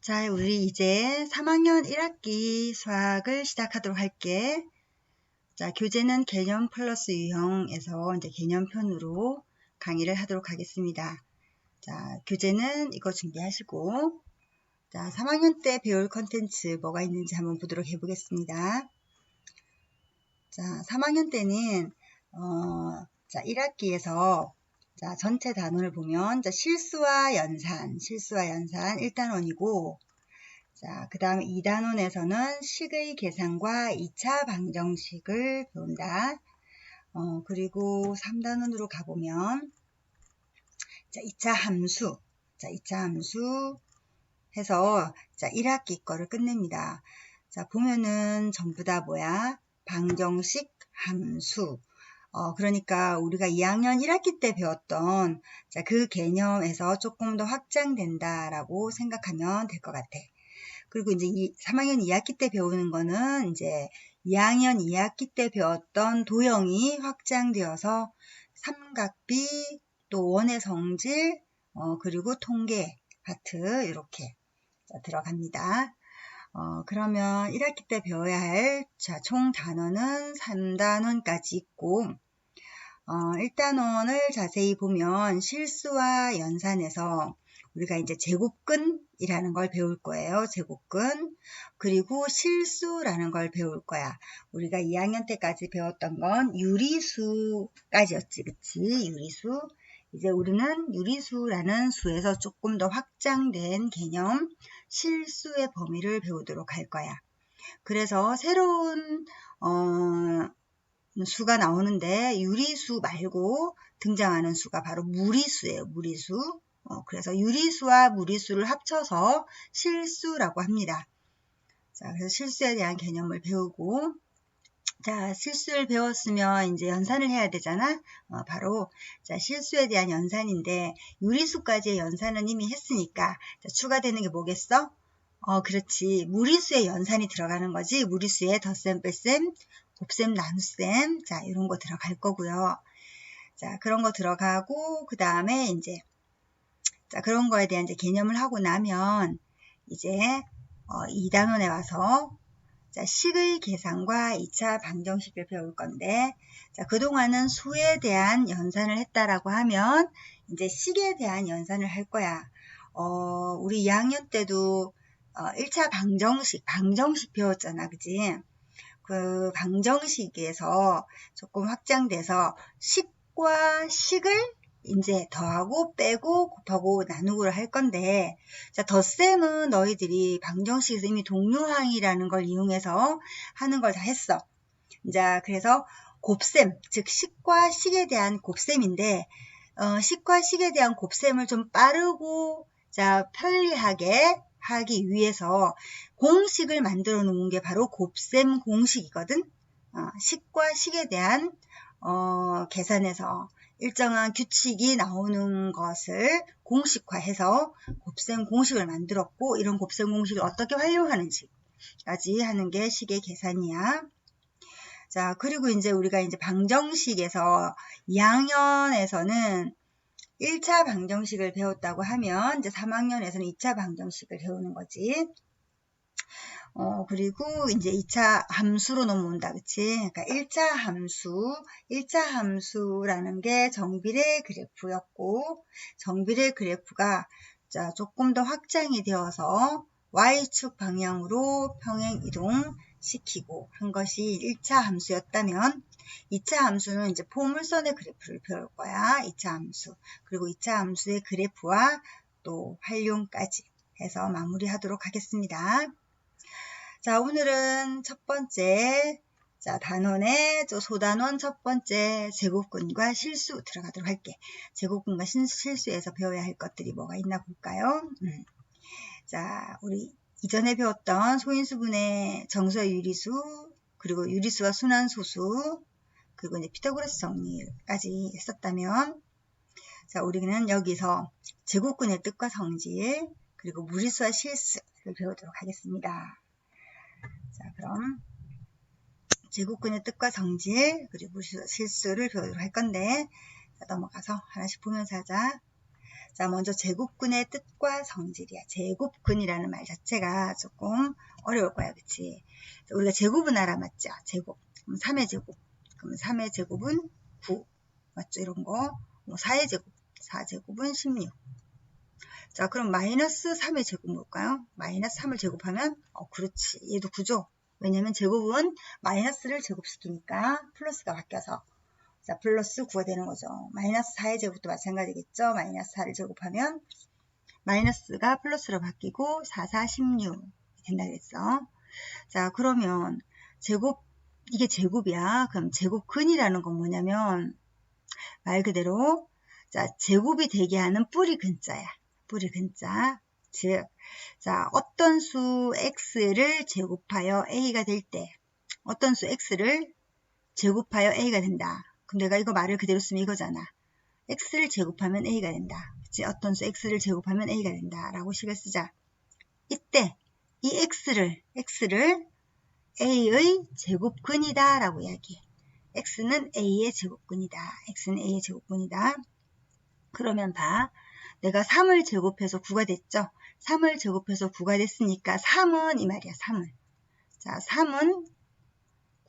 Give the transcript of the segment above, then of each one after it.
자, 우리 이제 3학년 1학기 수학을 시작하도록 할게. 자, 교재는 개념 플러스 유형에서 이제 개념편으로 강의를 하도록 하겠습니다. 자, 교재는 이거 준비하시고, 자, 3학년 때 배울 컨텐츠 뭐가 있는지 한번 보도록 해보겠습니다. 자, 3학년 때는, 자, 1학기에서 자, 전체 단원을 보면, 자, 실수와 연산 1단원이고, 자, 그 다음에 2단원에서는 식의 계산과 2차 방정식을 배운다. 그리고 3단원으로 가보면, 자, 2차 함수. 자, 2차 함수 해서, 자, 1학기 거를 끝냅니다. 자, 보면은 전부 다 뭐야? 방정식 함수. 그러니까 우리가 2학년 1학기 때 배웠던 자, 그 개념에서 조금 더 확장된다라고 생각하면 될 것 같아. 그리고 이제 3학년 2학기 때 배우는 거는 이제 2학년 2학기 때 배웠던 도형이 확장되어서 삼각비, 또 원의 성질, 그리고 통계 파트 이렇게 들어갑니다. 그러면 1학기 때 배워야 할, 자, 총 단원은 3단원까지 있고, 1단원을 자세히 보면 실수와 연산에서 우리가 이제 제곱근이라는 걸 배울 거예요. 제곱근. 그리고 실수라는 걸 배울 거야. 우리가 2학년 때까지 배웠던 건 유리수까지였지. 그치? 유리수. 이제 우리는 유리수라는 수에서 조금 더 확장된 개념, 실수의 범위를 배우도록 할 거야. 그래서 새로운 수가 나오는데 유리수 말고 등장하는 수가 바로 무리수예요. 무리수. 그래서 유리수와 무리수를 합쳐서 실수라고 합니다. 자, 그래서 실수에 대한 개념을 배우고, 자, 실수를 배웠으면 이제 연산을 해야 되잖아. 바로 자, 실수에 대한 연산인데 유리수까지의 연산은 이미 했으니까 자, 추가되는 게 뭐겠어? 그렇지. 무리수의 연산이 들어가는 거지. 무리수에 덧셈, 뺄셈, 곱셈, 나눗셈, 자, 이런 거 들어갈 거고요. 자, 그런 거 들어가고, 그 다음에 이제, 자, 그런 거에 대한 이제 개념을 하고 나면, 이제, 2단원에 와서, 자, 식의 계산과 2차 방정식을 배울 건데, 자, 그동안은 수에 대한 연산을 했다라고 하면, 이제 식에 대한 연산을 할 거야. 우리 2학년 때도, 1차 방정식 배웠잖아. 그지? 그 방정식에서 조금 확장돼서 식과 식을 이제 더하고 빼고 곱하고 나누고를 할 건데, 자, 덧셈은 너희들이 방정식에서 이미 동류항이라는 걸 이용해서 하는 걸 다 했어. 자, 그래서 곱셈, 즉 식과 식에 대한 곱셈인데, 식과 식에 대한 곱셈을 좀 빠르고, 자, 편리하게 하기 위해서 공식을 만들어 놓은 게 바로 곱셈 공식이거든. 식과 식에 대한 계산에서 일정한 규칙이 나오는 것을 공식화해서 곱셈 공식을 만들었고, 이런 곱셈 공식을 어떻게 활용하는지까지 하는 게 식의 계산이야. 자, 그리고 이제 우리가 이제 방정식에서 2학년에서는 1차 방정식을 배웠다고 하면 이제 3학년에서는 2차 방정식을 배우는 거지. 그리고 이제 2차 함수로 넘어온다. 그치? 그러니까 1차 함수라는 게 정비례 그래프였고, 정비례 그래프가 자, 조금 더 확장이 되어서 Y축 방향으로 평행 이동시키고 한 것이 1차 함수였다면, 2차 함수는 이제 포물선의 그래프를 배울 거야. 2차 함수. 그리고 2차 함수의 그래프와 또 활용까지 해서 마무리하도록 하겠습니다. 자, 오늘은 첫 번째, 자, 단원의 소단원 첫 번째 제곱근과 실수 들어가도록 할게. 제곱근과 실수에서 배워야 할 것들이 뭐가 있나 볼까요? 자, 우리 이전에 배웠던 소인수분의 정수와 유리수, 그리고 유리수와 순환소수, 그리고 이제 피타고라스 정리까지 했었다면, 자, 우리는 여기서 제곱근의 뜻과 성질, 그리고 무리수와 실수를 배우도록 하겠습니다. 자, 그럼 제곱근의 뜻과 성질, 그리고 무리수와 실수를 배우도록 할 건데, 자, 넘어가서 하나씩 보면서 하자. 자, 먼저 제곱근의 뜻과 성질이야. 제곱근이라는 말 자체가 조금 어려울 거야, 그치? 우리가 제곱은 알아맞죠? 제곱. 그럼 3의 제곱. 그럼 3의 제곱은 9. 맞죠? 이런 거. 뭐 4의 제곱. 4제곱은 16. 자, 그럼 마이너스 3의 제곱 뭘까요? 마이너스 3을 제곱하면, 그렇지. 얘도 9죠? 왜냐면 제곱은 마이너스를 제곱시키니까 플러스가 바뀌어서. 자, 플러스 9가 되는 거죠. 마이너스 4의 제곱도 마찬가지겠죠? 마이너스 4를 제곱하면 마이너스가 플러스로 바뀌고 4, 4, 16 된다 그랬어. 자, 그러면 제곱, 이게 제곱이야. 그럼 제곱근이라는 건 뭐냐면 말 그대로 자, 제곱이 되게 하는 뿌리 근자야. 뿌리 근자. 즉, 자, 어떤 수 x를 제곱하여 a가 될 때 어떤 수 x를 제곱하여 a가 된다. 그럼 내가 이거 말을 그대로 쓰면 이거잖아. x를 제곱하면 a가 된다. 그치? 어떤 수 x를 제곱하면 a가 된다. 라고 식을 쓰자. 이때 이 x를 a의 제곱근이다. 라고 이야기해. x는 a의 제곱근이다. x는 a의 제곱근이다. 그러면 봐. 내가 3을 제곱해서 9가 됐죠? 3을 제곱해서 9가 됐으니까 3은 이 말이야. 3은. 자, 3은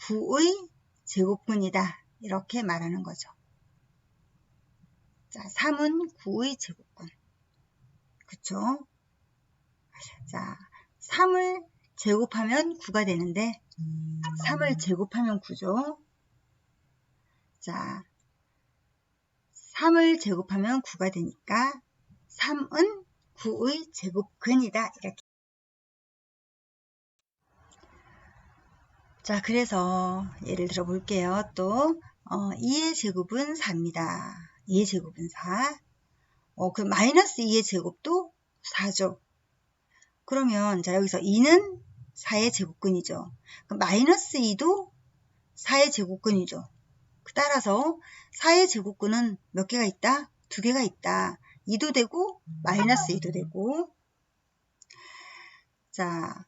9의 제곱근이다. 이렇게 말하는 거죠. 자, 3은 9의 제곱근. 그쵸? 자, 3을 제곱하면 9가 되는데 3을 제곱하면 9죠. 자, 3을 제곱하면 9가 되니까 3은 9의 제곱근이다. 이렇게. 자, 그래서 예를 들어 볼게요. 또 2의 제곱은 4입니다. 2의 제곱은 4. 그 마이너스 2의 제곱도 4죠. 그러면 자, 여기서 2는 4의 제곱근이죠. 그럼 마이너스 2도 4의 제곱근이죠. 따라서 4의 제곱근은 몇 개가 있다? 2개가 있다. 2도 되고 마이너스 2도 되고. 자,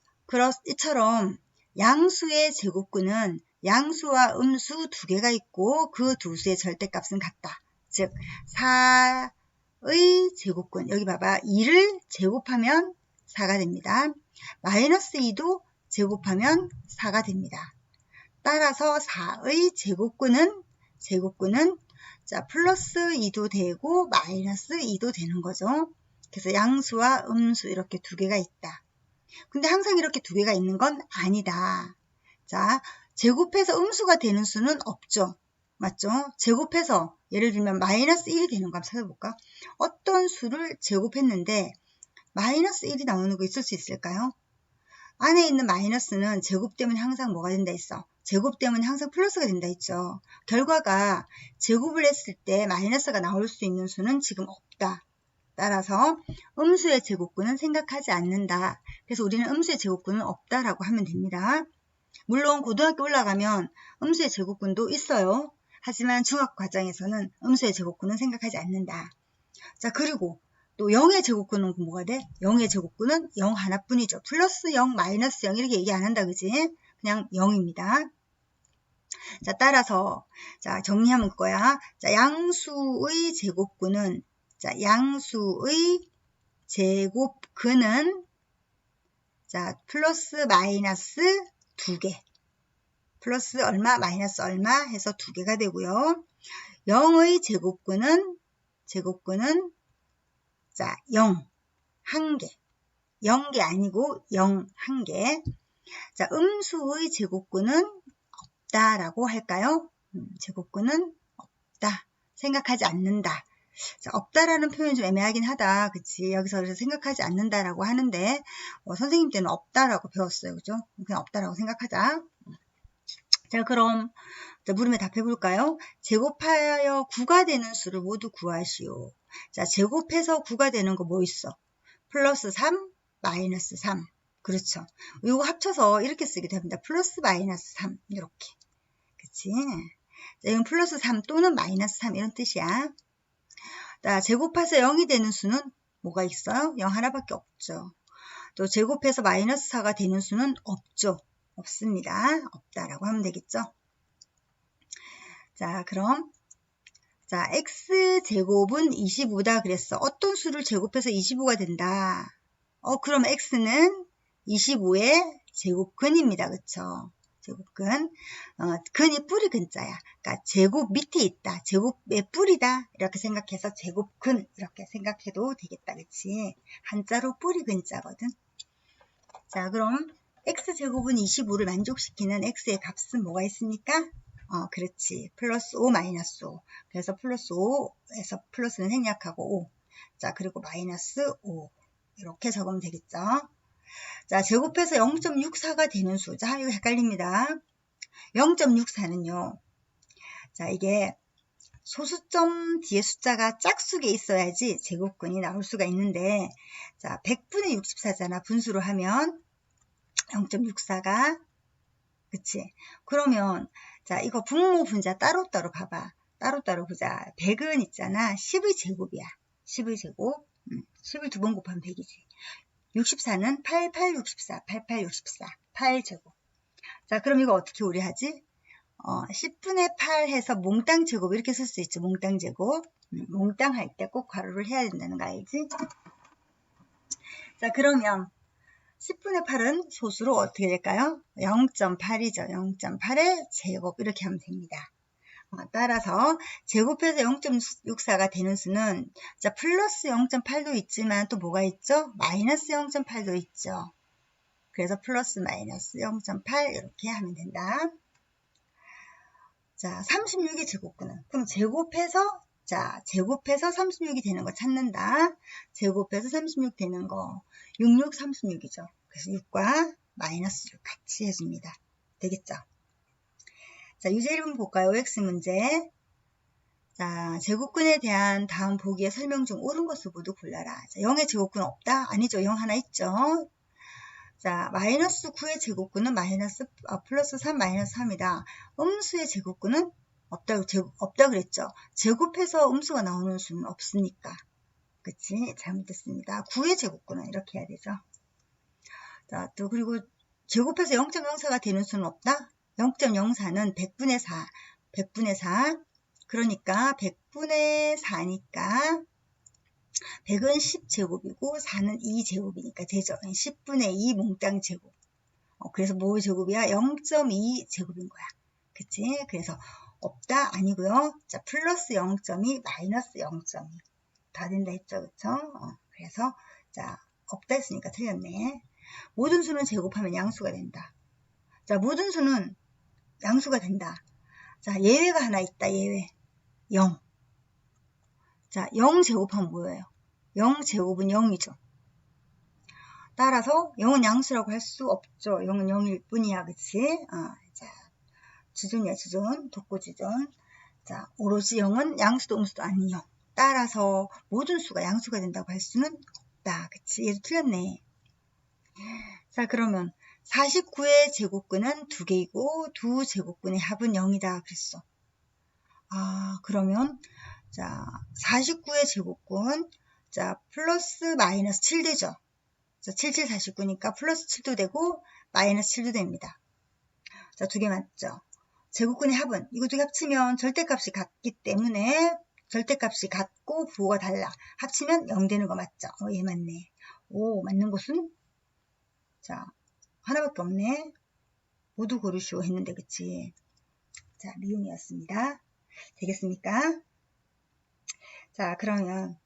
이처럼 양수의 제곱근은 양수와 음수 2개가 있고 그 두 수의 절대값은 같다. 즉 4의 제곱근, 여기 봐봐. 2를 제곱하면 4가 됩니다. 마이너스 2도 제곱하면 4가 됩니다. 따라서 4의 제곱근은 자, 플러스 2도 되고 마이너스 2도 되는 거죠. 그래서 양수와 음수 이렇게 2개가 있다. 근데 항상 이렇게 2개가 있는 건 아니다. 자, 제곱해서 음수가 되는 수는 없죠. 맞죠? 제곱해서 예를 들면 마이너스 1이 되는 거 한번 찾아볼까? 어떤 수를 제곱했는데 마이너스 1이 나오는 거 있을 수 있을까요? 안에 있는 마이너스는 제곱되면 항상 뭐가 된다 했어? 제곱되면 항상 플러스가 된다 했죠. 결과가 제곱을 했을 때 마이너스가 나올 수 있는 수는 지금 없다. 따라서 음수의 제곱근은 생각하지 않는다. 그래서 우리는 음수의 제곱근은 없다라고 하면 됩니다. 물론 고등학교 올라가면 음수의 제곱근도 있어요. 하지만 중학과정에서는 음수의 제곱근은 생각하지 않는다. 자, 그리고 또 0의 제곱근은 뭐가 돼? 0의 제곱근은 0 하나뿐이죠. 플러스 0, 마이너스 0 이렇게 얘기 안 한다, 그지? 그냥 0입니다. 자, 따라서 자, 정리하면 그거야. 자, 양수의 제곱근은 자, 양수의 제곱근은 자, 플러스 마이너스 2개. 플러스 얼마, 마이너스 얼마 해서 2개가 되고요. 0의 제곱근은 자, 0, 1개. 0개 아니고 0, 1개. 자, 음수의 제곱근은 없다라고 할까요? 제곱근은 없다. 생각하지 않는다. 자, 없다라는 표현이 좀 애매하긴 하다. 그치? 여기서 그래서 생각하지 않는다라고 하는데, 선생님 때는 없다라고 배웠어요. 그죠? 그냥 없다라고 생각하자. 자, 그럼, 자, 물음에 답해볼까요? 제곱하여 9가 되는 수를 모두 구하시오. 자, 제곱해서 9가 되는 거 뭐 있어? 플러스 3, 마이너스 3. 그렇죠. 이거 합쳐서 이렇게 쓰기도 합니다. 플러스 마이너스 3. 이렇게. 그치? 자, 이건 플러스 3 또는 마이너스 3 이런 뜻이야. 자, 제곱해서 0이 되는 수는 뭐가 있어요? 0 하나밖에 없죠. 또 제곱해서 마이너스 4가 되는 수는 없죠. 없습니다. 없다라고 하면 되겠죠. 자, 그럼 자, x제곱은 25다 그랬어. 어떤 수를 제곱해서 25가 된다. 그럼 x는 25의 제곱근입니다. 그쵸? 제곱근. 근이 뿌리 근자야. 그러니까 제곱 밑에 있다. 제곱의 뿌리다. 이렇게 생각해서 제곱근 이렇게 생각해도 되겠다. 그치? 한자로 뿌리 근자거든. 자, 그럼 x제곱은 25를 만족시키는 x의 값은 뭐가 있습니까? 그렇지. 플러스 5, 마이너스 5. 그래서 플러스 5에서 플러스는 생략하고 5. 자, 그리고 마이너스 5. 이렇게 적으면 되겠죠. 자, 제곱해서 0.64가 되는 수. 자, 이거 헷갈립니다. 0.64는요. 자, 이게 소수점 뒤에 숫자가 짝수게 있어야지 제곱근이 나올 수가 있는데, 자, 100분의 64잖아. 분수로 하면 0.64가. 그치? 그러면 자, 이거 분모 분자 따로따로 봐봐. 따로따로 보자. 100은 있잖아. 10의 제곱이야. 10의 제곱. 10을 두 번 곱하면 100이지. 64는 88, 64, 88, 64. 8제곱. 자, 그럼 이거 어떻게 우리 하지? 10분의 8 해서 몽땅 제곱 이렇게 쓸 수 있죠. 몽땅 제곱. 몽땅 할 때 꼭 괄호를 해야 된다는 거 알지? 자, 그러면 10분의 8은 소수로 어떻게 될까요? 0.8이죠. 0.8의 제곱 이렇게 하면 됩니다. 따라서 제곱해서 0.64가 되는 수는 자 플러스 0.8도 있지만 또 뭐가 있죠? 마이너스 0.8도 있죠. 그래서 플러스 마이너스 0.8 이렇게 하면 된다. 자 36의 제곱근은 그럼 제곱해서 36이 되는 거 찾는다. 제곱해서 36 되는 거 66, 36이죠. 그래서 6과 마이너스 6 같이 해줍니다. 되겠죠? 자, 유제 1번 볼까요? OX 문제. 자, 제곱근에 대한 다음 보기의 설명 중 옳은 것을 모두 골라라. 자, 0의 제곱근 없다? 아니죠. 0 하나 있죠. 자, 마이너스 9의 제곱근은 플러스 3, 마이너스 3이다. 음수의 제곱근은 없다 그랬죠. 제곱해서 음수가 나오는 수는 없으니까. 그치? 잘못됐습니다. 9의 제곱근은 이렇게 해야 되죠. 자, 또 그리고 제곱해서 0.04가 되는 수는 없다? 0.04는 100분의 4. 100분의 4. 그러니까 100분의 4니까 100은 10제곱이고 4는 2제곱이니까 되죠. 10분의 2 몽땅 제곱. 그래서 뭐 제곱이야? 0.2 제곱인 거야. 그치? 그래서 없다? 아니고요. 자, 플러스 0.2, 마이너스 0.2. 다 된다 했죠. 그쵸? 그래서 자, 없다 했으니까 틀렸네. 모든 수는 제곱하면 양수가 된다. 자, 모든 수는 양수가 된다. 자, 예외가 하나 있다. 예외. 0. 자, 0 제곱하면 뭐예요? 0 제곱은 0이죠. 따라서 0은 양수라고 할 수 없죠. 0은 0일 뿐이야. 그치? 자, 지존이야. 지존. 독고지존. 자, 오로지 0은 양수도 음수도 아닌 0. 따라서 모든 수가 양수가 된다고 할 수는 없다. 그치? 얘도 틀렸네. 자, 그러면 49의 제곱근은 2개이고 두 제곱근의 합은 0이다 그랬어. 그러면 자 49의 제곱근 자 플러스 마이너스 7 되죠. 자 77, 49니까 플러스 7도 되고 마이너스 7도 됩니다. 자 2개 맞죠. 제곱근의 합은 이거 두 개 합치면 절대값이 같기 때문에 절대값이 같고 부호가 달라. 합치면 0 되는 거 맞죠. 얘 맞네. 오 맞는 것은 자 하나밖에 없네. 모두 고르시오 했는데 그치? 자 미음이었습니다. 되겠습니까? 자 그러면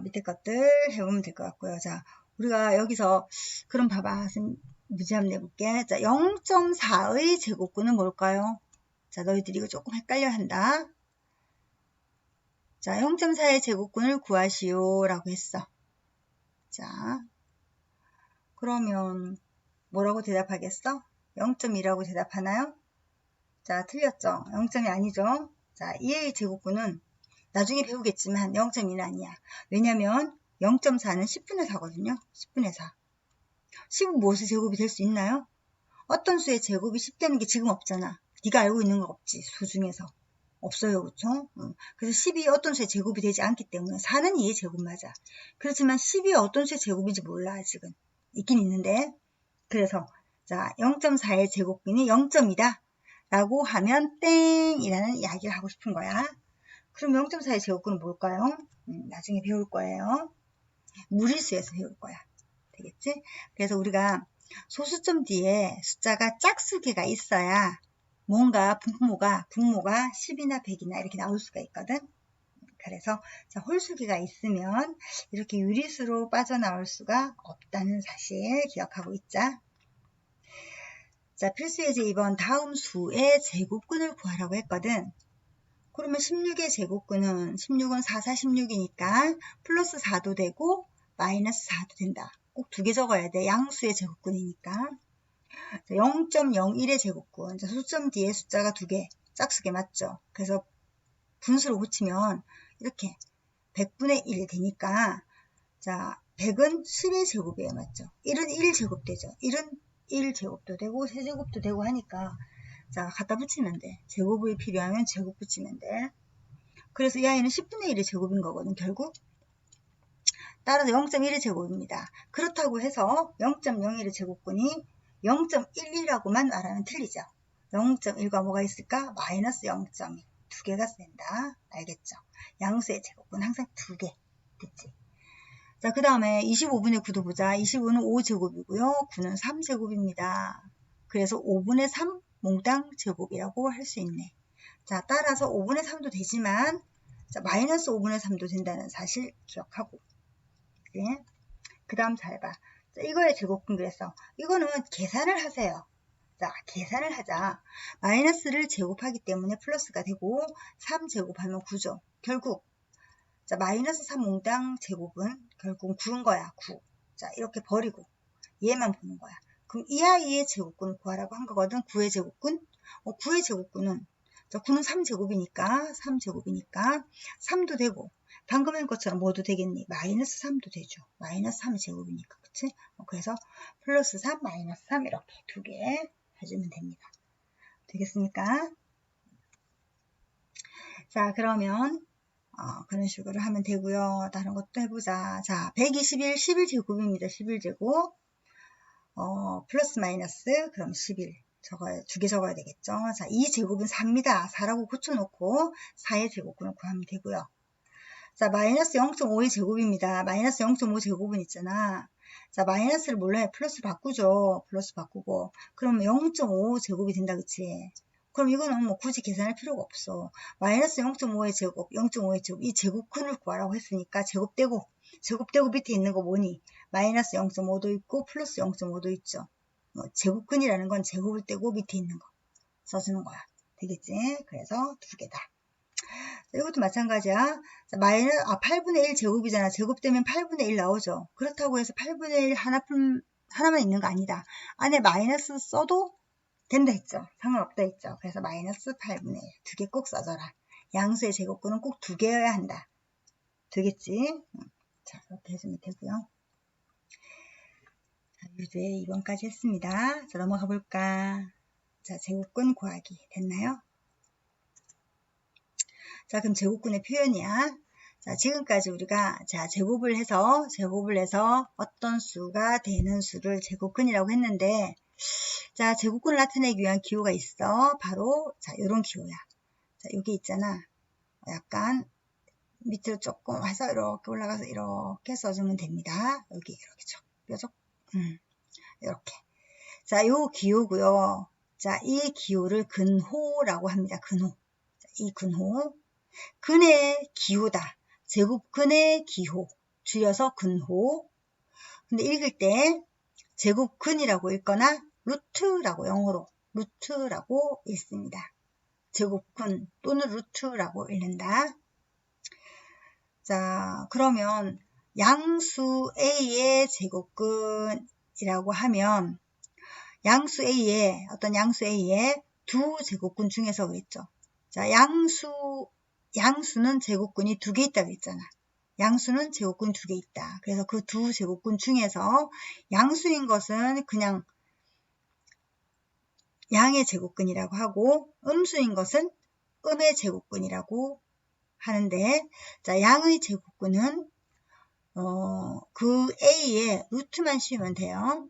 밑에 것들 해보면 될 것 같고요. 자 우리가 여기서 그럼 봐봐. 문제 한번 내볼게. 자 0.4의 제곱근은 뭘까요? 자 너희들이 이거 조금 헷갈려 한다. 자 0.4의 제곱근을 구하시오 라고 했어. 자 그러면 뭐라고 대답하겠어? 0.2라고 대답하나요? 자, 틀렸죠? 0점이 아니죠? 자, 2의 제곱근은 나중에 배우겠지만 0.2는 아니야. 왜냐면 0.4는 10분의 4거든요. 10분의 4. 10은 무엇의 제곱이 될 수 있나요? 어떤 수의 제곱이 10 되는 게 지금 없잖아. 네가 알고 있는 거 없지. 수 중에서. 없어요. 그렇죠? 그래서 10이 어떤 수의 제곱이 되지 않기 때문에 4는 2의 제곱 맞아. 그렇지만 10이 어떤 수의 제곱인지 몰라. 아직은. 있긴 있는데. 그래서 자 0.4의 제곱근이 0.2다. 라고 하면 땡이라는 이야기를 하고 싶은 거야. 그럼 0.4의 제곱근은 뭘까요? 나중에 배울 거예요. 무리수에서 배울 거야. 되겠지? 그래서 우리가 소수점 뒤에 숫자가 짝수개가 있어야 뭔가 분모가 10이나 100이나 이렇게 나올 수가 있거든. 그래서 자, 홀수기가 있으면 이렇게 유리수로 빠져나올 수가 없다는 사실 기억하고 있자. 자, 필수 예제 2번 다음 수의 제곱근을 구하라고 했거든. 그러면 16의 제곱근은 16은 4, 4, 16이니까 플러스 4도 되고 마이너스 4도 된다. 꼭 두 개 적어야 돼. 양수의 제곱근이니까. 0.01의 제곱근. 자, 소수점 뒤에 숫자가 두 개. 짝수개 맞죠? 그래서 분수로 고치면 이렇게 100분의 1 되니까 자 100은 10의 제곱이에요. 맞죠? 1은 1제곱 되죠. 1은 1제곱도 되고 세제곱도 되고 하니까 자 갖다 붙이면 돼. 제곱이 필요하면 제곱 붙이면 돼. 그래서 이 아이는 10분의 1의 제곱인 거거든 결국. 따라서 0.1의 제곱입니다. 그렇다고 해서 0.01의 제곱근이 0.12라고만 말하면 틀리죠. 0.1과 뭐가 있을까? 마이너스 0.1. 두 개가 쓴다. 알겠죠? 양수의 제곱은 항상 두 개. 됐지? 자, 그 다음에 25분의 9도 보자. 25는 5제곱이고요. 9는 3제곱입니다. 그래서 5분의 3 몽땅 제곱이라고 할 수 있네. 자, 따라서 5분의 3도 되지만 자, 마이너스 5분의 3도 된다는 사실 기억하고. 네. 그 다음 잘 봐. 자, 이거의 제곱근 그랬어. 이거는 계산을 하세요. 자, 계산을 하자. 마이너스를 제곱하기 때문에 플러스가 되고 3 제곱하면 9죠. 결국 자 마이너스 3 몽땅 제곱은 결국 9인 거야. 9. 자 이렇게 버리고 얘만 보는 거야. 그럼 이 아이의 제곱근을 구하라고 한 거거든. 9의 제곱근. 9의 제곱근은 자 9는 3제곱이니까 3제곱이니까 3도 되고 방금 한 것처럼 뭐도 되겠니? 마이너스 3도 되죠. 마이너스 3의 제곱이니까. 그치? 그래서 플러스 3, 마이너스 3 이렇게 두 개 해주면 됩니다. 되겠습니까? 자 그러면 그런 식으로 하면 되고요. 다른 것도 해보자. 자 121, 11제곱입니다. 11제곱 플러스 마이너스 그럼 11 적어야 두 개 적어야 되겠죠. 자 2제곱은 4입니다. 4라고 고쳐놓고 4의 제곱근을 구하면 되고요. 자 마이너스 0.5의 제곱입니다. 마이너스 0.5 제곱은 있잖아. 자 마이너스를 몰라요. 플러스 바꾸죠. 플러스 바꾸고 그럼 0.5 제곱이 된다. 그치? 그럼 이거는 뭐 굳이 계산할 필요가 없어. 마이너스 0.5의 제곱, 0.5의 제곱 이 제곱근을 구하라고 했으니까 제곱되고 밑에 있는 거 뭐니? 마이너스 0.5도 있고 플러스 0.5도 있죠. 제곱근이라는 건 제곱을 떼고 밑에 있는 거 써주는 거야. 되겠지? 그래서 두 개다. 이것도 마찬가지야. 자, 8분의 1 제곱이잖아. 제곱되면 8분의 1 나오죠. 그렇다고 해서 8분의 1 하나만 있는 거 아니다. 안에 마이너스 써도 된다 했죠. 상관없다 했죠. 그래서 마이너스 8분의 1 두 개 꼭 써줘라. 양수의 제곱근은 꼭 두 개여야 한다. 되겠지? 자, 그렇게 해주면 되고요. 자, 유제 2번까지 했습니다. 자, 넘어가 볼까? 자, 제곱근 구하기 됐나요? 자, 그럼 제곱근의 표현이야. 자, 지금까지 우리가 자, 제곱을 해서 어떤 수가 되는 수를 제곱근이라고 했는데 자, 제곱근을 나타내기 위한 기호가 있어. 바로 자, 요런 기호야. 자, 여기 있잖아. 약간 밑으로 조금 와서 이렇게 올라가서 이렇게 써주면 됩니다. 여기 이렇게 뾰족 이렇게. 자, 요 기호고요. 자, 이 기호를 근호라고 합니다. 근호. 자, 이 근호. 근의 기호다. 제곱근의 기호. 줄여서 근호. 근데 읽을 때 제곱근이라고 읽거나 루트라고 영어로 루트라고 읽습니다. 제곱근 또는 루트라고 읽는다. 자, 그러면 양수 A의 제곱근이라고 하면 양수 A의 두 제곱근 중에서 그랬죠. 자, 양수는 제곱근이 두 개 있다 그랬잖아. 양수는 제곱근 두 개 있다. 그래서 그 두 제곱근 중에서 양수인 것은 그냥 양의 제곱근이라고 하고 음수인 것은 음의 제곱근이라고 하는데 자, 양의 제곱근은 그 A의 루트만 씌우면 돼요.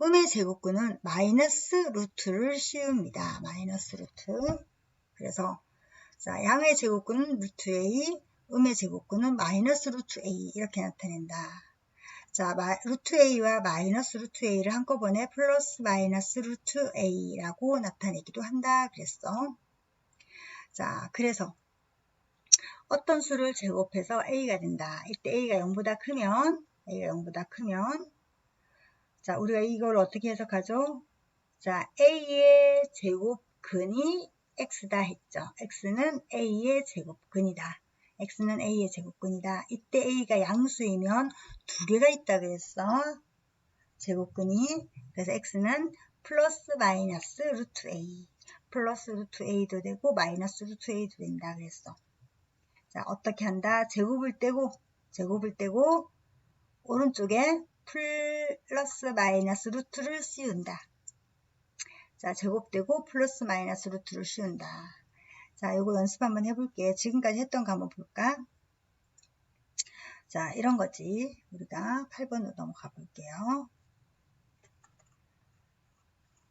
음의 제곱근은 마이너스 루트를 씌웁니다. 마이너스 루트. 그래서 자, 양의 제곱근은 루트 A, 음의 제곱근은 마이너스 루트 A 이렇게 나타낸다. 자, 루트 A와 마이너스 루트 A를 한꺼번에 플러스 마이너스 루트 A라고 나타내기도 한다 그랬어. 자, 그래서 어떤 수를 제곱해서 A가 된다. 이때 A가 0보다 크면 자, 우리가 이걸 어떻게 해석하죠? 자, A의 제곱근이 X다 했죠. X는 A의 제곱근이다. X는 A의 제곱근이다. 이때 A가 양수이면 두 개가 있다 그랬어. 제곱근이. 그래서 X는 플러스 마이너스 루트 A. 플러스 루트 A도 되고 마이너스 루트 A도 된다 그랬어. 자, 어떻게 한다? 제곱을 떼고 오른쪽에 플러스 마이너스 루트를 씌운다. 자, 제곱되고 플러스 마이너스 루트를 씌운다. 자, 요거 연습 한번 해볼게. 지금까지 했던 거 한번 볼까? 자, 이런 거지. 우리가 8번으로 넘어가 볼게요.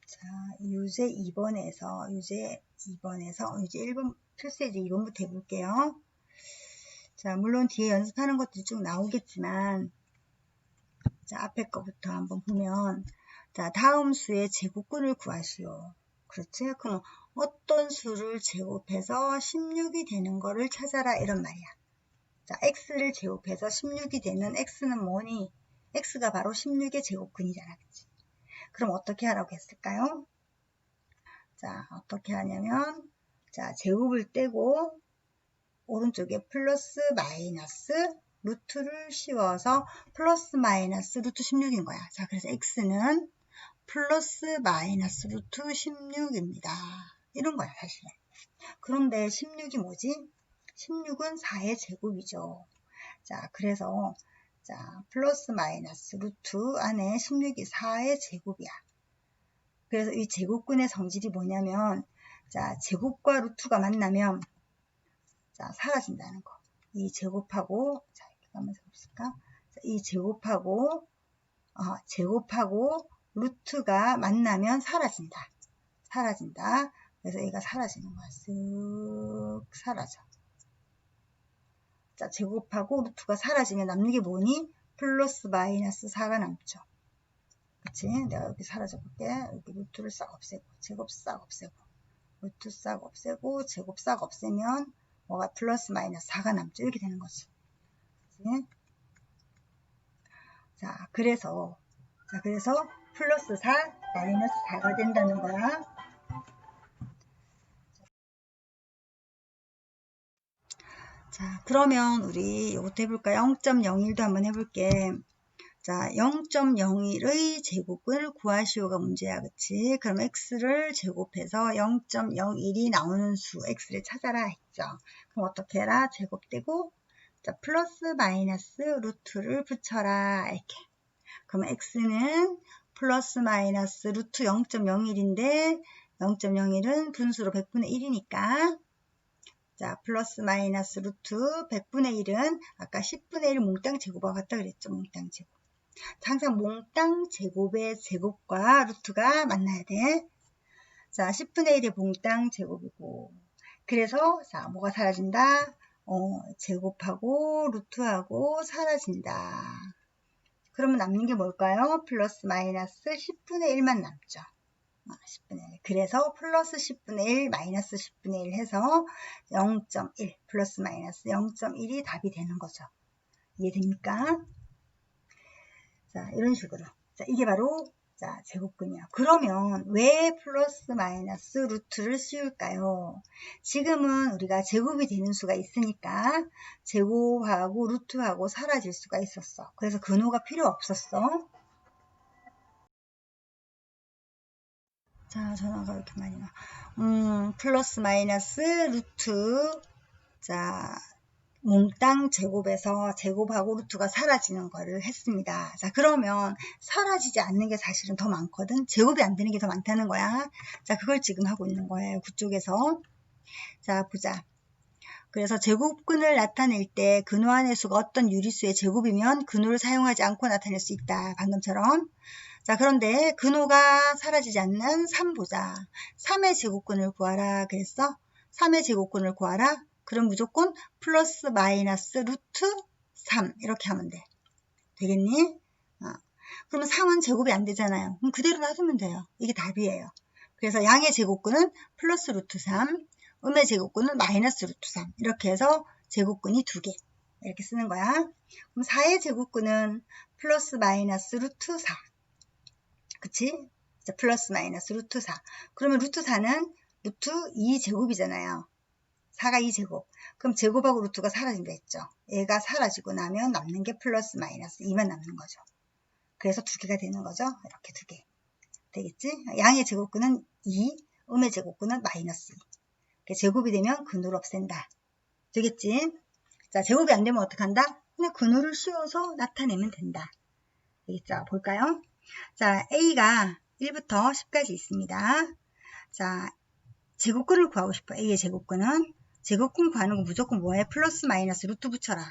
자, 유제 2번에서 유제 1번, 필수예제 2번부터 해볼게요. 자, 물론 뒤에 연습하는 것도 쭉 나오겠지만, 자, 앞에 거부터 한번 보면, 자, 다음 수의 제곱근을 구하시오. 그렇지? 그럼 어떤 수를 제곱해서 16이 되는 거를 찾아라 이런 말이야. 자, x를 제곱해서 16이 되는 x는 뭐니? x가 바로 16의 제곱근이잖아. 그치? 그럼 어떻게 하라고 했을까요? 자, 어떻게 하냐면, 자, 제곱을 떼고 오른쪽에 플러스 마이너스 루트를 씌워서 플러스 마이너스 루트 16인 거야. 자, 그래서 x는 플러스 마이너스 루트 16입니다. 이런 거야, 사실. 그런데 16이 뭐지? 16은 4의 제곱이죠. 자, 그래서 자, 플러스 마이너스 루트 안에 16이 4의 제곱이야. 그래서 이 제곱근의 성질이 뭐냐면, 자, 제곱과 루트가 만나면 자, 사라진다는 거. 이 제곱하고, 자, 이렇게 가면 없을까? 자, 이 제곱하고 루트가 만나면 사라진다. 그래서 얘가 사라지는 거야. 쓱 사라져. 자, 제곱하고 루트가 사라지면 남는 게 뭐니? 플러스 마이너스 4가 남죠. 그치? 내가 여기 사라져 볼게. 여기 루트를 싹 없애고, 제곱 싹 없애고, 루트 싹 없애고, 제곱 싹 없애면 뭐가 플러스 마이너스 4가 남죠. 이렇게 되는 거지. 그치? 자, 그래서 플러스 4, 마이너스 4가 된다는 거야. 자, 그러면 우리 이것도 해볼까? 0.01도 한번 해볼게. 자, 0.01의 제곱근을 구하시오가 문제야. 그치? 그럼 x를 제곱해서 0.01이 나오는 수 x를 찾아라 했죠. 그럼 어떻게 해라? 제곱되고 자, 플러스 마이너스 루트를 붙여라. 이렇게. 그럼 x는 플러스 마이너스 루트 0.01인데 0.01은 분수로 100분의 1이니까 자, 플러스 마이너스 루트 100분의 1은 아까 10분의 1 몽땅 제곱하고 같다 그랬죠. 몽땅 제곱. 항상 몽땅 제곱의 제곱과 루트가 만나야 돼. 자, 10분의 1의 몽땅 제곱이고. 그래서 자, 뭐가 사라진다? 제곱하고 루트하고 사라진다. 그러면 남는 게 뭘까요? 플러스 마이너스 10분의 1만 남죠. 10분의 1. 그래서 플러스 10분의 1 마이너스 10분의 1 해서 0.1 플러스 마이너스 0.1이 답이 되는 거죠. 이해됩니까? 자, 이런 식으로. 자, 이게 바로 자, 제곱근이야. 그러면 왜 플러스 마이너스 루트를 씌울까요? 지금은 우리가 제곱이 되는 수가 있으니까 제곱하고 루트하고 사라질 수가 있었어. 그래서 근호가 필요 없었어. 자, 전화가 왜 이렇게 많이 와? 플러스 마이너스 루트 자, 몽땅 제곱에서 제곱하고 루트가 사라지는 거를 했습니다. 자, 그러면 사라지지 않는 게 사실은 더 많거든. 제곱이 안 되는 게 더 많다는 거야. 자, 그걸 지금 하고 있는 거예요. 그쪽에서. 자, 보자. 그래서 제곱근을 나타낼 때 근호 안의 수가 어떤 유리수의 제곱이면 근호를 사용하지 않고 나타낼 수 있다. 방금처럼. 자, 그런데 근호가 사라지지 않는 3 보자. 3의 제곱근을 구하라 그랬어. 3의 제곱근을 구하라. 그럼 무조건 플러스 마이너스 루트 3 이렇게 하면 돼. 되겠니? 그러면 3은 제곱이 안 되잖아요. 그럼 그대로 놔두면 돼요. 이게 답이에요. 그래서 양의 제곱근은 플러스 루트 3, 음의 제곱근은 마이너스 루트 3 이렇게 해서 제곱근이 2개 이렇게 쓰는 거야. 그럼 4의 제곱근은 플러스 마이너스 루트 4 그치? 플러스 마이너스 루트 4 그러면 루트 4는 루트 2제곱이잖아요. 4가 2제곱. 그럼 제곱하고 루트가 사라진다 했죠. 얘가 사라지고 나면 남는 게 플러스 마이너스 2만 남는 거죠. 그래서 2개가 되는 거죠. 이렇게 2개. 되겠지? 양의 제곱근은 2, 음의 제곱근은 마이너스 2. 제곱이 되면 근호를 없앤다. 되겠지? 자, 제곱이 안 되면 어떡한다? 그냥 근호를 씌워서 나타내면 된다. 되겠죠? 볼까요? 자, A가 1부터 10까지 있습니다. 자, 제곱근을 구하고 싶어. A의 제곱근은. 제곱근 구하는 거 무조건 뭐해? 플러스 마이너스 루트 붙여라.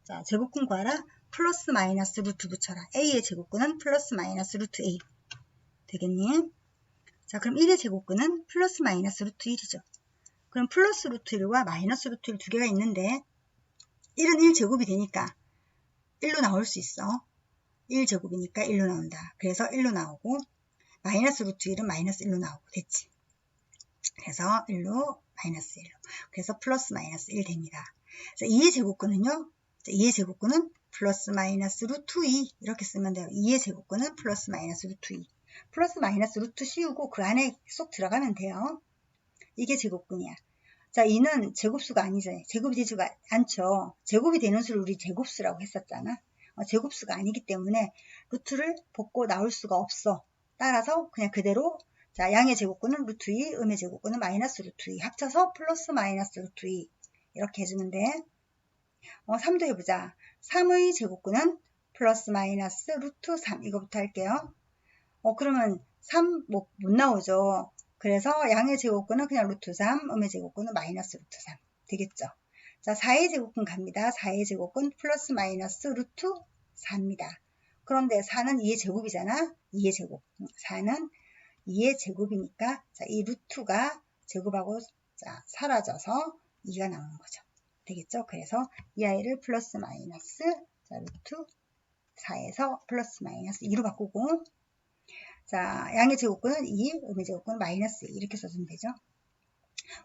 자, 제곱근 구하라. 플러스 마이너스 루트 붙여라. A의 제곱근은 플러스 마이너스 루트 A. 되겠니? 자, 그럼 1의 제곱근은 플러스 마이너스 루트 1이죠. 그럼 플러스 루트 1과 마이너스 루트 1 두 개가 있는데 1은 1제곱이 되니까 1로 나올 수 있어. 1제곱이니까 1로 나온다. 그래서 1로 나오고 마이너스 루트 1은 마이너스 1로 나오고 됐지. 그래서 1로 마이너스 1로. 그래서 플러스 마이너스 1 됩니다. 자, 2의 제곱근은요. 2의 제곱근은 플러스 마이너스 루트 2 이렇게 쓰면 돼요. 2의 제곱근은 플러스 마이너스 루트 2. 플러스 마이너스 루트 씌우고 그 안에 쏙 들어가면 돼요. 이게 제곱근이야. 자, 2는 제곱수가 아니잖아요. 제곱이 되지가 않죠. 제곱이 되는 수를 우리 제곱수라고 했었잖아. 제곱수가 아니기 때문에 루트를 벗고 나올 수가 없어. 따라서 그냥 그대로 자, 양의 제곱근은 루트 2, 음의 제곱근은 마이너스 루트 2 합쳐서 플러스 마이너스 루트 2 이렇게 해주면 돼. 3도 해보자. 3의 제곱근은 플러스 마이너스 루트 3 이거부터 할게요. 그러면 3 못 나오죠. 그래서 양의 제곱근은 그냥 루트 3, 음의 제곱근은 마이너스 루트 3 되겠죠. 자, 4의 제곱근 갑니다. 4의 제곱근 플러스 마이너스 루트 4입니다. 그런데 4는 2의 제곱이잖아. 2의 제곱. 4는 2의 제곱이니까 자, 이 루트가 제곱하고 자, 사라져서 2가 나오는 거죠. 되겠죠? 그래서 이 아이를 플러스 마이너스 자, 루트 4에서 플러스 마이너스 2로 바꾸고 자, 양의 제곱근은 2, 음의 제곱근은 마이너스 2 이렇게 써주면 되죠.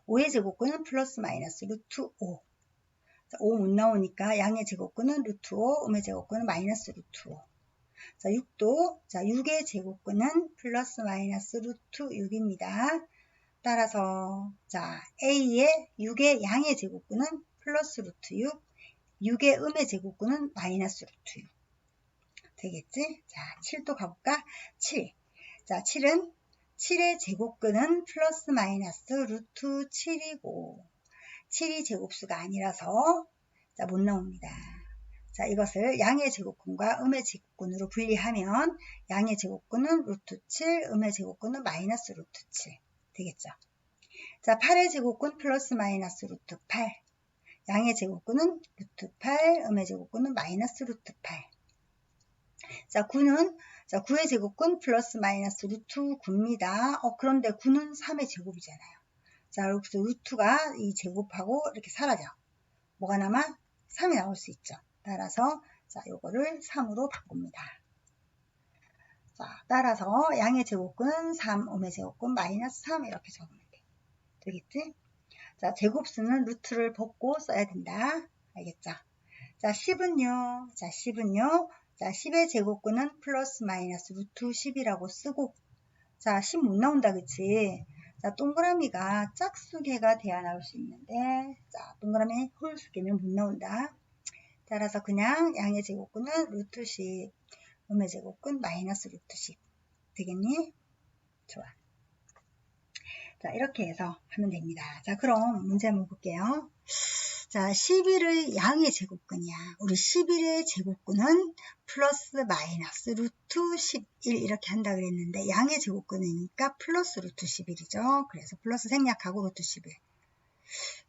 5의 제곱근은 플러스 마이너스 루트 5. 자, 5 못 나오니까 양의 제곱근은 루트 5, 음의 제곱근은 마이너스 루트 5. 자, 6도 자, 6의 제곱근은 플러스 마이너스 루트 6입니다. 따라서 자, A의 6의 양의 제곱근은 플러스 루트 6, 6의 음의 제곱근은 마이너스 루트 6. 되겠지? 자, 7도 가볼까? 7. 자, 7은 7의 제곱근은 플러스 마이너스 루트 7이고 7이 제곱수가 아니라서 자, 못 나옵니다. 자, 이것을 양의 제곱근과 음의 제곱근으로 분리하면 양의 제곱근은 루트 7, 음의 제곱근은 마이너스 루트 7 되겠죠. 자, 8의 제곱근 플러스 마이너스 루트 8 양의 제곱근은 루트 8, 음의 제곱근은 마이너스 루트 8 자, 9는 자, 9의 제곱근 플러스 마이너스 루트 9입니다. 그런데 9는 3의 제곱이잖아요. 자, 여기서 루트가 이 제곱하고 이렇게 사라져. 뭐가 남아? 3이 나올 수 있죠. 따라서 자, 요거를 3으로 바꿉니다. 자, 따라서 양의 제곱근은 3, 음의 제곱근 마이너스 3 이렇게 적으면 돼. 되겠지? 자, 제곱수는 루트를 벗고 써야 된다. 알겠죠? 자, 10은요. 자, 10은요. 자, 10의 제곱근은 플러스 마이너스 루트 10이라고 쓰고 자, 10 못 나온다 그치? 자, 동그라미가 짝수개가 돼야 나올 수 있는데 자, 동그라미 홀수개면 못 나온다. 따라서 그냥 양의 제곱근은 루트 10, 음의 제곱근 마이너스 루트 10 되겠니? 좋아. 자, 이렇게 해서 하면 됩니다. 자, 그럼 문제 한번 볼게요. 자, 11의 양의 제곱근이야. 우리 11의 제곱근은 플러스 마이너스 루트 11 이렇게 한다 그랬는데 양의 제곱근이니까 플러스 루트 11이죠. 그래서 플러스 생략하고 루트 11.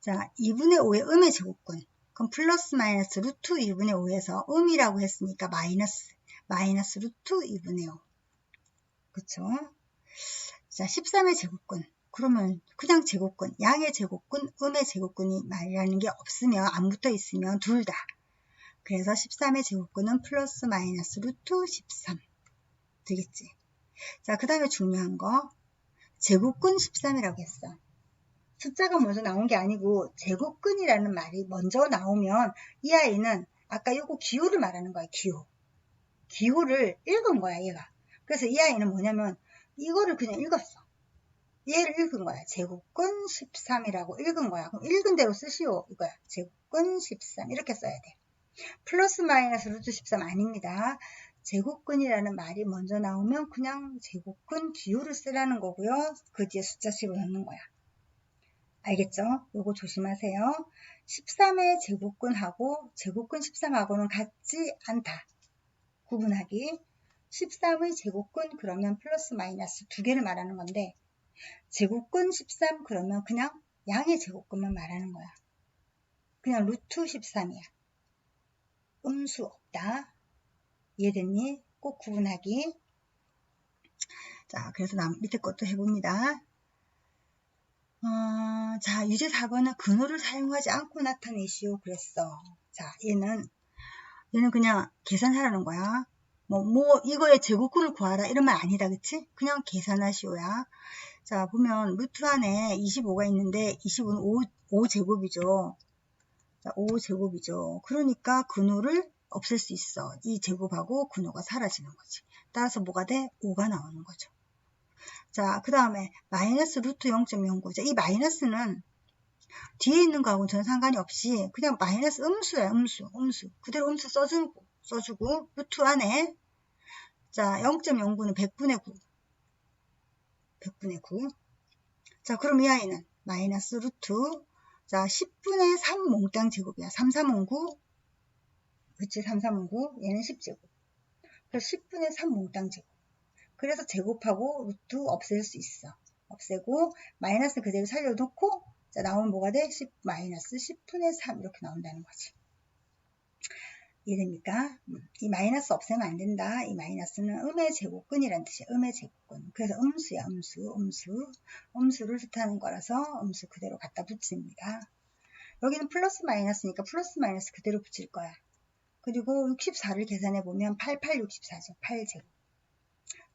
자, 2분의 5의 음의 제곱근. 그럼 플러스 마이너스 루트 2분의 5에서 음이라고 했으니까 마이너스 루트 2분의 5. 그쵸? 자, 13의 제곱근. 그러면 그냥 제곱근, 양의 제곱근, 음의 제곱근이 말이라는 게 없으면, 안 붙어 있으면 둘 다. 그래서 13의 제곱근은 플러스 마이너스 루트 13 되겠지. 자, 그 다음에 중요한 거 제곱근 13이라고 했어. 숫자가 먼저 나온 게 아니고 제곱근이라는 말이 먼저 나오면 이 아이는 아까 요거 기호를 말하는 거야. 기호를 읽은 거야 얘가. 그래서 이 아이는 뭐냐면 이거를 그냥 읽었어. 얘를 읽은 거야. 제곱근 13이라고 읽은 거야. 그럼 읽은 대로 쓰시오 이거야. 제곱근 13 이렇게 써야 돼. 플러스 마이너스 루트 13 아닙니다. 제곱근이라는 말이 먼저 나오면 그냥 제곱근 기호를 쓰라는 거고요. 그 뒤에 숫자 집어넣는 거야. 알겠죠? 요거 조심하세요. 13의 제곱근하고 제곱근 13하고는 같지 않다. 구분하기. 13의 제곱근 그러면 플러스 마이너스 두 개를 말하는 건데 제곱근 13 그러면 그냥 양의 제곱근만 말하는 거야. 그냥 루트 13이야. 음수 없다. 이해됐니? 꼭 구분하기. 자, 그래서 밑에 것도 해봅니다. 자, 유제 4번은 근호를 사용하지 않고 나타내시오. 그랬어. 자, 얘는 그냥 계산하라는 거야. 이거의 제곱근을 구하라. 이런 말 아니다. 그치? 그냥 계산하시오야. 자, 보면 루트 안에 25가 있는데 25는 5제곱이죠. 자, 5제곱이죠. 그러니까 근호를 없앨 수 있어. 이 제곱하고 근호가 사라지는 거지. 따라서 뭐가 돼? 5가 나오는 거죠. 자, 그 다음에 마이너스 루트 0.09. 자, 이 마이너스는 뒤에 있는 거하고는 전혀 상관이 없이 그냥 마이너스 음수야. 음수. 그대로 음수 써주고 루트 안에 자 0.09는 100분의 9. 100분의 9. 자, 그럼 이 아이는 마이너스 루트 자 10분의 3 몽땅 제곱이야. 3, 3은 9. 그치? 3, 3은 9. 얘는 10제곱. 그래서 10분의 3 몽땅 제곱. 그래서 제곱하고 루트 없앨 수 있어. 없애고 마이너스 그대로 살려놓고 자 나오면 뭐가 돼? 10 마이너스 10분의 3 이렇게 나온다는 거지. 이해됩니까? 이 마이너스 없애면 안 된다. 이 마이너스는 음의 제곱근이라는 뜻이야. 음의 제곱근. 그래서 음수야. 음수를 뜻하는 거라서 음수 그대로 갖다 붙입니다. 여기는 플러스 마이너스니까 플러스 마이너스 그대로 붙일 거야. 그리고 64를 계산해 보면 8864죠. 8제곱.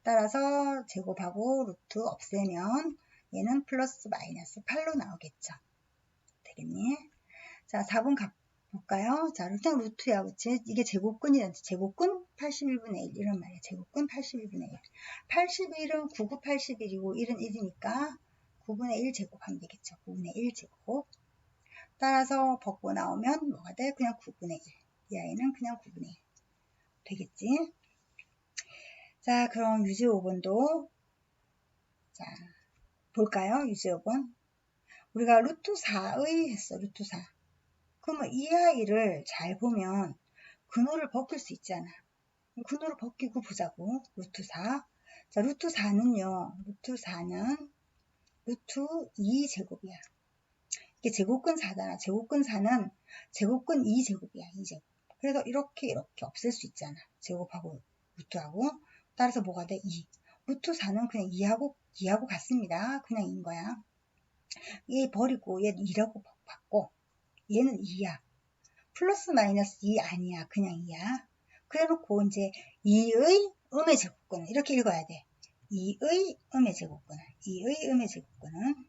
따라서 제곱하고 루트 없애면 얘는 플러스 마이너스 8로 나오겠죠. 되겠니? 자, 4번 볼까요? 자, 그냥 루트야. 그치? 이게 제곱근이란 제곱근 81분의 1 이런 말이야. 제곱근 81분의 1. 81은 9, 9, 81이고 1은 1이니까 9분의 1 제곱하면 되겠죠. 9분의 1 제곱. 따라서 벗고 나오면 뭐가 돼? 그냥 9분의 1. 이 아이는 그냥 9분의 1. 되겠지? 자, 그럼 유제 5번도 자, 볼까요? 유제 5번. 우리가 루트 4의 했어. 루트 4. 그러면 이 아이를 잘 보면 근호를 벗길 수 있잖아. 근호를 벗기고 보자고. 루트 4. 자, 루트 4는요. 루트 4는 루트 2제곱이야. 이게 제곱근 4잖아. 제곱근 4는 제곱근 2제곱이야. 2제곱. 그래서 이렇게 없앨 수 있잖아. 제곱하고 루트하고. 따라서 뭐가 돼? 2. 루트 4는 그냥 2하고 같습니다. 그냥 2인 거야. 얘 버리고 얘 2라고 바꿨고 얘는 2야. 플러스 마이너스 2 아니야. 그냥 2야. 그래 놓고 이제 2의 음의 제곱근은 이렇게 읽어야 돼. 2의 음의 제곱근은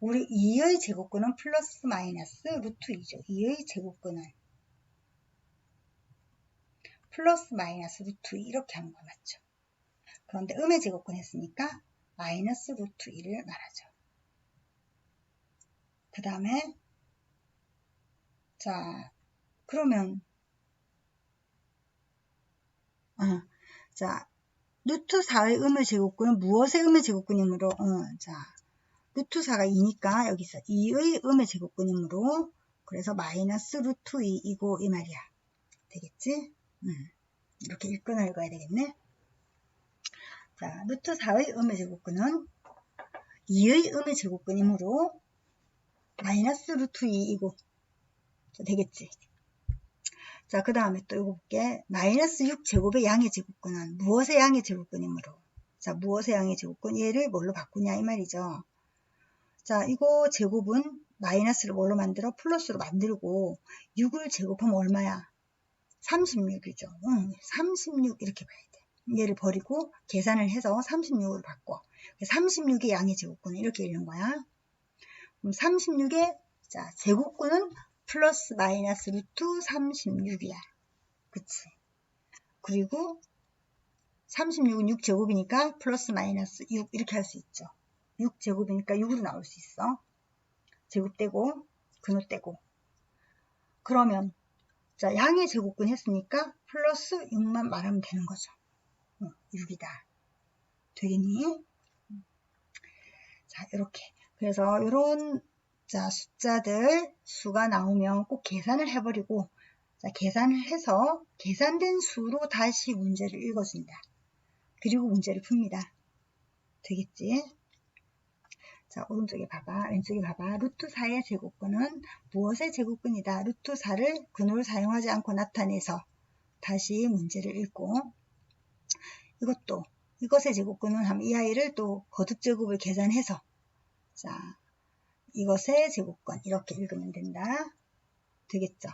우리 2의 제곱근은 플러스 마이너스 루트 2죠. 2의 제곱근은 플러스 마이너스 루트 2 이렇게 하는 거 맞죠? 그런데 음의 제곱근 했으니까 마이너스 루트 2를 말하죠. 그 다음에 자 그러면 자 루트 4의 음의 제곱근은 무엇의 음의 제곱근이므로 자 루트 4가 2니까 여기서 2의 음의 제곱근이므로 그래서 마이너스 루트 2이고 이 말이야. 되겠지? 이렇게 읽거나 읽어야 되겠네. 자, 루트 4의 음의 제곱근은 2의 음의 제곱근이므로 마이너스 루트 2이고 되겠지? 자, 그 다음에 또 이거 볼게. 마이너스 6제곱의 양의 제곱근은 무엇의 양의 제곱근이므로 자, 무엇의 양의 제곱근? 얘를 뭘로 바꾸냐 이 말이죠. 자, 이거 제곱은 마이너스를 뭘로 만들어? 플러스로 만들고 6을 제곱하면 얼마야? 36이죠. 36 이렇게 봐야 돼. 얘를 버리고 계산을 해서 36으로 바꿔. 36의 양의 제곱근은 이렇게 읽는 거야. 그럼 36의 자, 제곱근은 플러스 마이너스 루트 36이야. 그치? 그리고 36은 6제곱이니까 플러스 마이너스 6 이렇게 할 수 있죠. 6제곱이니까 6으로 나올 수 있어. 제곱 떼고 근호 떼고. 그러면 자, 양의 제곱근 했으니까 플러스 6만 말하면 되는 거죠. 6이다. 되겠니? 자, 이렇게. 그래서 이런 자, 숫자들 수가 나오면 꼭 계산을 해버리고 자, 계산을 해서 계산된 수로 다시 문제를 읽어준다. 그리고 문제를 풉니다. 되겠지? 자, 오른쪽에 봐봐. 왼쪽에 봐봐. 루트 4의 제곱근은 무엇의 제곱근이다. 루트 4를 근호를 사용하지 않고 나타내서 다시 문제를 읽고 이것도 이것의 제곱근은 하면 이 아이를 또 거듭제곱을 계산해서 자, 이것의 제곱근 이렇게 읽으면 된다. 되겠죠?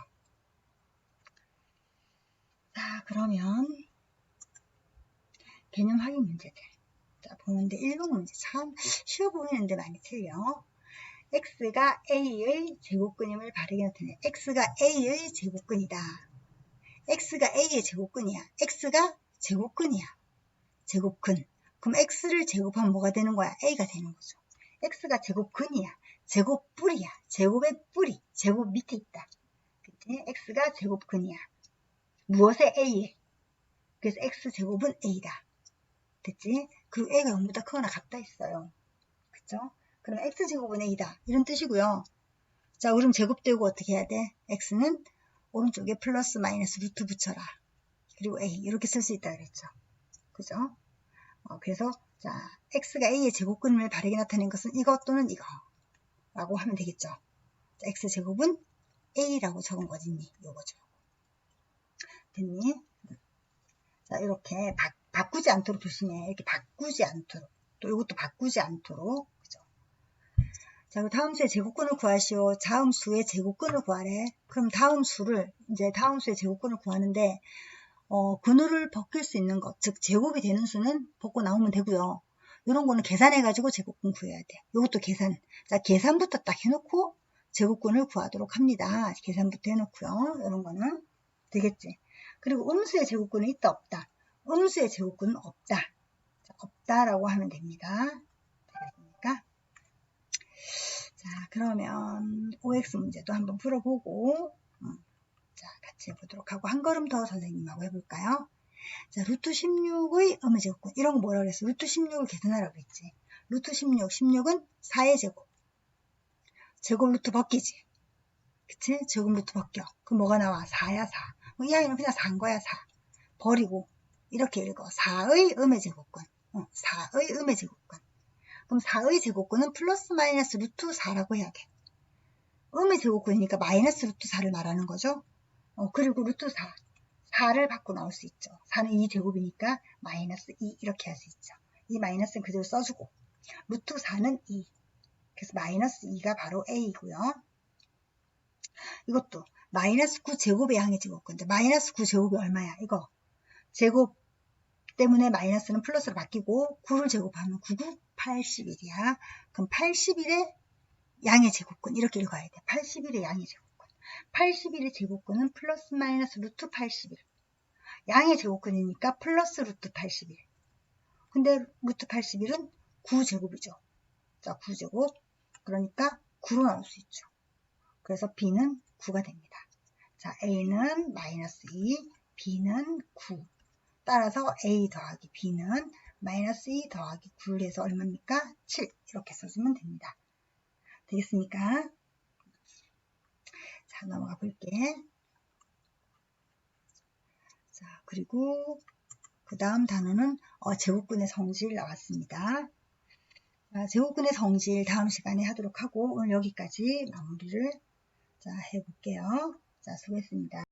자, 그러면 개념 확인 문제들. 자, 보는데 1번 문제 참 쉬워 보이는데 많이 틀려. x가 a의 제곱근임을 바르게 나타내. x가 a의 제곱근이다. x가 a의 제곱근이야. x가 제곱근이야. 제곱근. 그럼 x를 제곱하면 뭐가 되는 거야? a가 되는 거죠. x가 제곱근이야. 제곱뿔이야. 제곱의 뿔이 제곱 밑에 있다. 그치? x가 제곱근이야. 무엇의 a에? 그래서 x제곱은 a다. 됐지? 그리고 a가 0보다 크거나 같다 했어요. 그쵸? 그럼 x제곱은 a다. 이런 뜻이고요. 자, 그럼 제곱되고 어떻게 해야 돼? x는 오른쪽에 플러스 마이너스 루트 붙여라. 그리고 a 이렇게 쓸 수 있다 그랬죠. 그죠? 그래서 자, x가 a의 제곱근임을 바르게 나타낸 것은 이것 또는 이거 라고 하면 되겠죠. 자, x제곱은 a라고 적은 거지. 요거죠. 됐니? 자, 이렇게 바꾸지 않도록 조심해. 이렇게 바꾸지 않도록. 또 이것도 바꾸지 않도록. 그죠? 자, 그리고 다음 수의 제곱근을 구하시오. 다음 수의 제곱근을 구하래. 그럼 다음 수의 제곱근을 구하는데, 근호를 벗길 수 있는 것, 즉, 제곱이 되는 수는 벗고 나오면 되고요. 이런 거는 계산해가지고 제곱근 구해야 돼. 이것도 계산. 자, 계산부터 딱 해놓고 제곱근을 구하도록 합니다. 계산부터 해놓고요. 이런 거는. 되겠지? 그리고 음수의 제곱근은 있다, 없다? 음수의 제곱근은 없다. 자, 없다라고 하면 됩니다. 되겠습니까? 자, 그러면 OX 문제도 한번 풀어보고 자, 같이 해보도록 하고 한 걸음 더 선생님하고 해볼까요? 자, 루트 16의 음의 제곱근 이런 거 뭐라 그랬어? 루트 16을 계산하라고 그랬지. 루트 16은 4의 제곱. 제곱 루트 벗기지. 그치? 제곱 루트 벗겨. 그럼 뭐가 나와? 4야 4. 이 아이는 그냥 4인 거야 4. 버리고 이렇게 읽어. 4의 음의 제곱근. 4의 음의 제곱근. 그럼 4의 제곱근은 플러스 마이너스 루트 4라고 해야 돼. 음의 제곱근이니까 마이너스 루트 4를 말하는 거죠. 그리고 루트 4. 4를 받고 나올 수 있죠. 4는 2제곱이니까 마이너스 2 이렇게 할 수 있죠. 이 마이너스는 그대로 써주고 루트 4는 2. 그래서 마이너스 2가 바로 a이고요. 이것도 마이너스 9제곱의 양의 제곱근. 마이너스 9제곱이 얼마야? 이거 제곱 때문에 마이너스는 플러스로 바뀌고 9를 제곱하면 9, 9, 81이야. 그럼 81의 양의 제곱근 이렇게 읽어야 돼. 81의 양의 제곱근. 81의 제곱근은 플러스 마이너스 루트 81. 양의 제곱근이니까 플러스 루트 81. 근데 루트 81은 9제곱이죠. 자, 9제곱. 그러니까 9로 나올 수 있죠. 그래서 b는 9가 됩니다. 자, a는 마이너스 2, b는 9. 따라서 a 더하기 b는 마이너스 2 더하기 9를 해서 얼마입니까? 7. 이렇게 써주면 됩니다. 되겠습니까? 자, 넘어가 볼게. 자, 그리고 그 다음 단어는 제곱근의 성질 나왔습니다. 자, 제곱근의 성질 다음 시간에 하도록 하고 오늘 여기까지 마무리를 자, 해볼게요. 자, 수고했습니다.